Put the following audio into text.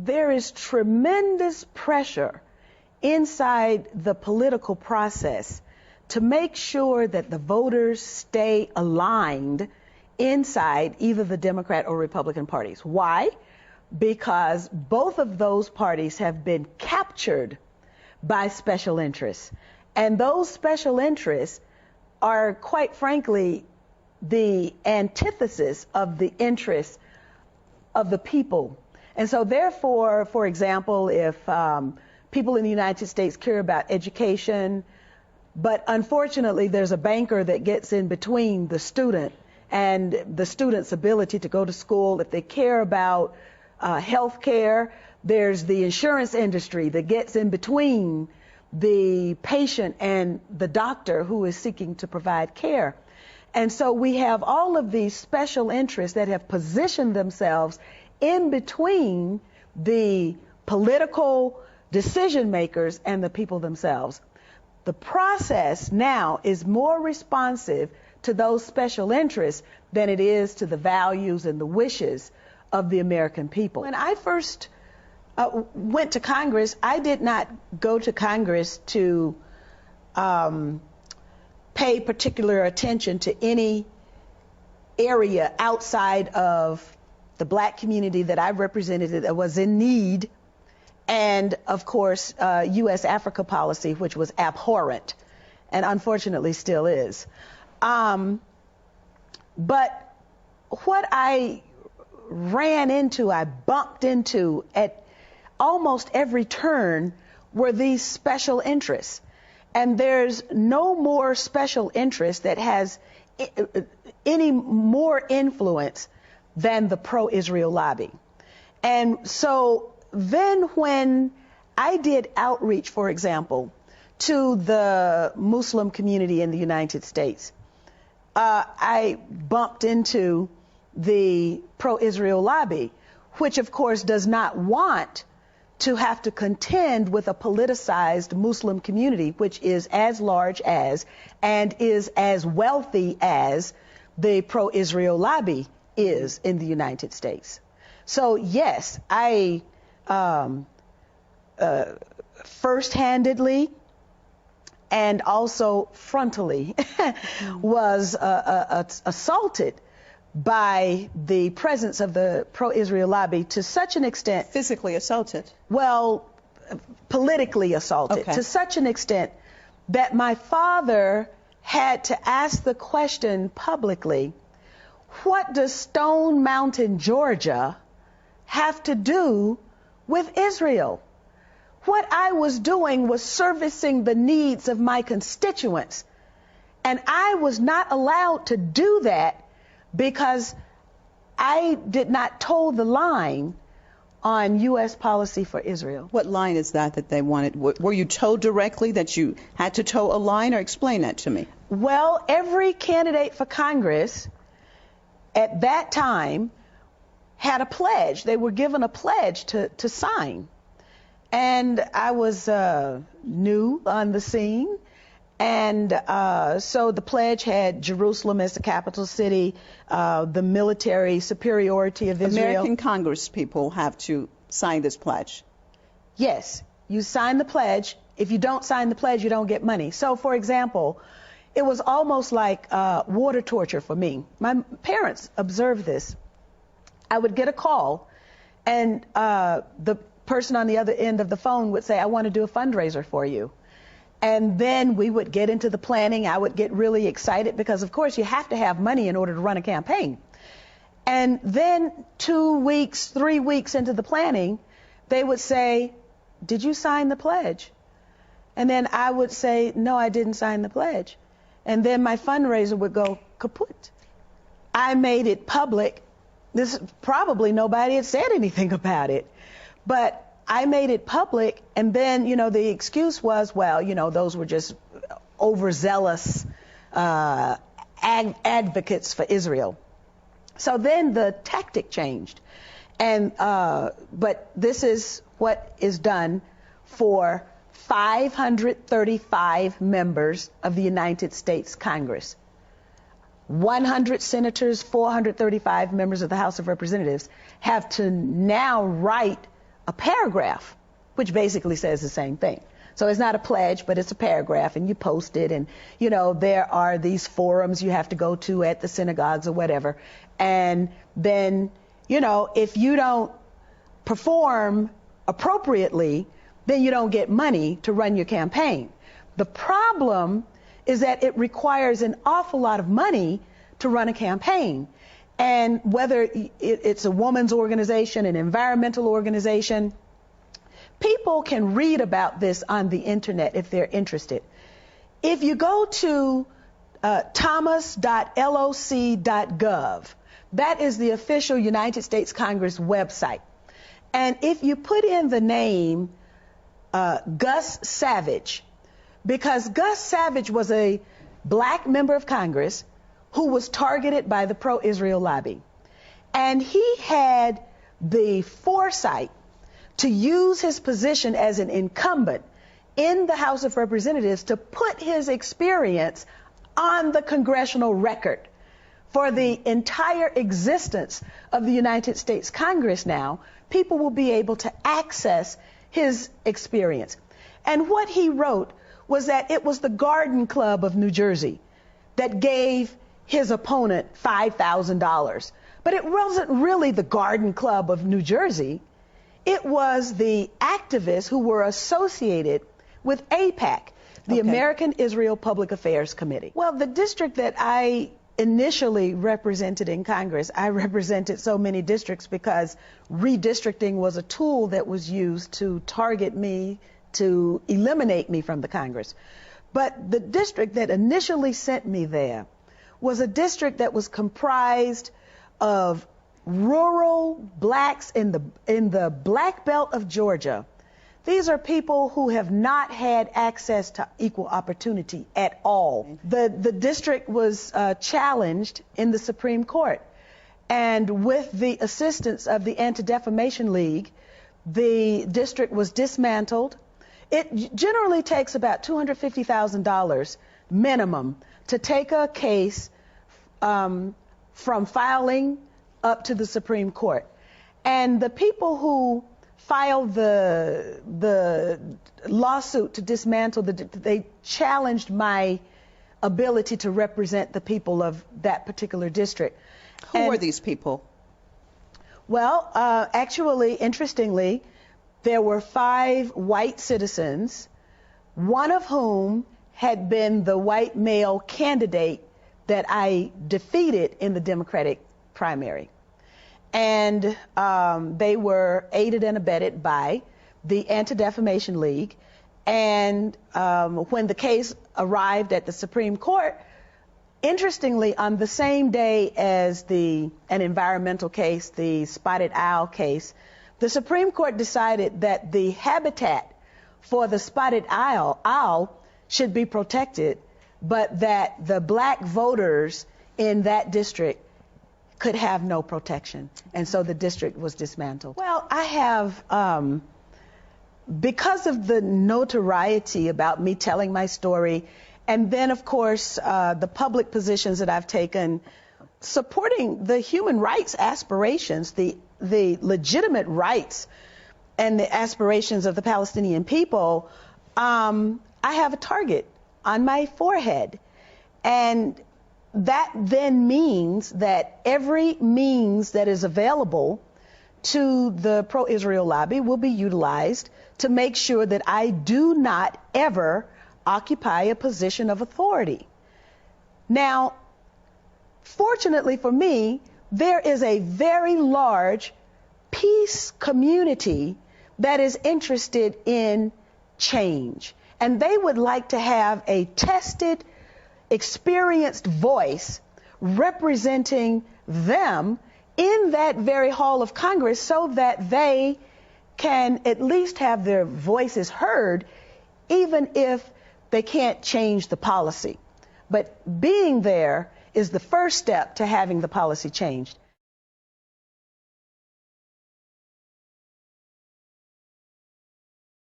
there is tremendous pressure inside the political process to make sure that the voters stay aligned inside either the Democrat or Republican parties. Why? Because both of those parties have been captured by special interests. And those special interests are, quite frankly, the antithesis of the interests of the people. And so therefore, for example, if people in the United States care about education, but unfortunately there's a banker that gets in between the student and the student's ability to go to school, if they care about health care, there's the insurance industry that gets in between the patient and the doctor who is seeking to provide care. And so we have all of these special interests that have positioned themselves in between the political decision makers and the people themselves. The process now is more responsive to those special interests than it is to the values and the wishes of the American people. When I first went to Congress, I did not go to Congress to pay particular attention to any area outside of the black community that I represented that was in need, and of course U.S. Africa policy, which was abhorrent and unfortunately still is. But what I ran into, I bumped into at almost every turn were these special interests. And there's no more special interest that has any more influence than the pro-Israel lobby. And so then when I did outreach, for example, to the Muslim community in the United States, I bumped into the pro-Israel lobby, which of course does not want to have to contend with a politicized Muslim community, which is as large as and is as wealthy as the pro-Israel lobby is in the United States. So yes, I first-handedly and also frontally was assaulted by the presence of the pro-Israel lobby to such an extent. Physically assaulted? Well, politically assaulted. Okay. To such an extent that my father had to ask the question publicly, what does Stone Mountain, Georgia have to do with Israel? What I was doing was servicing the needs of my constituents. And I was not allowed to do that because I did not toe the line on U.S. policy for Israel. What line is that they wanted? Were you told directly that you had to toe a line, or explain that to me? Well, every candidate for Congress at that time had a pledge. They were given a pledge to sign. And I was new on the scene. And so the pledge had Jerusalem as the capital city, the military superiority of Israel. American Congress people have to sign this pledge. Yes, you sign the pledge. If you don't sign the pledge, you don't get money. So, for example, it was almost like water torture for me. My parents observed this. I would get a call, and the person on the other end of the phone would say, I want to do a fundraiser for you. And then we would get into the planning. I would get really excited because, of course, you have to have money in order to run a campaign. And then 2 weeks, 3 weeks into the planning, they would say, did you sign the pledge? And then I would say, no, I didn't sign the pledge. And then my fundraiser would go kaput. I made it public. This probably nobody had said anything about it. But I made it public, and then, you know, the excuse was, well, you know, those were just overzealous advocates for Israel. So then the tactic changed. And but this is what is done for 535 members of the United States Congress. 100 senators, 435 members of the House of Representatives have to now write a paragraph, which basically says the same thing. So it's not a pledge, but it's a paragraph, and you post it, and, you know, there are these forums you have to go to at the synagogues or whatever. And then, you know, if you don't perform appropriately, then you don't get money to run your campaign. The problem is that it requires an awful lot of money to run a campaign. And whether it's a woman's organization, an environmental organization, people can read about this on the internet if they're interested. If you go to thomas.loc.gov, that is the official United States Congress website. And if you put in the name Gus Savage, because Gus Savage was a black member of Congress who was targeted by the pro-Israel lobby. And he had the foresight to use his position as an incumbent in the House of Representatives to put his experience on the congressional record. For the entire existence of the United States Congress now, people will be able to access his experience. And what he wrote was that it was the Garden Club of New Jersey that gave his opponent $5,000. But it wasn't really the Garden Club of New Jersey. It was the activists who were associated with AIPAC, the American Israel Public Affairs Committee. Well, the district that I initially represented in Congress, I represented so many districts because redistricting was a tool that was used to target me, to eliminate me from the Congress. But the district that initially sent me there was a district that was comprised of rural blacks in the Black Belt of Georgia. These are people who have not had access to equal opportunity at all. The district was challenged in the Supreme Court. And with the assistance of the Anti-Defamation League, the district was dismantled. It generally takes about $250,000 minimum to take a case from filing up to the Supreme Court. And the people who filed the lawsuit to dismantle they challenged my ability to represent the people of that particular district. Who were these people? Well, actually, interestingly, there were 5 white citizens, one of whom had been the white male candidate that I defeated in the Democratic primary. And they were aided and abetted by the Anti-Defamation League. And when the case arrived at the Supreme Court, interestingly, on the same day as an environmental case, the spotted owl case, the Supreme Court decided that the habitat for the spotted owl should be protected, but that the black voters in that district could have no protection. And so the district was dismantled. Well, I have, because of the notoriety about me telling my story, and then, of course, the public positions that I've taken supporting the human rights aspirations, the legitimate rights and the aspirations of the Palestinian people, I have a target on my forehead. And that then means that every means that is available to the pro-Israel lobby will be utilized to make sure that I do not ever occupy a position of authority. Now, fortunately for me, there is a very large peace community that is interested in change. And they would like to have a tested, experienced voice representing them in that very hall of Congress so that they can at least have their voices heard, even if they can't change the policy. But being there is the first step to having the policy changed.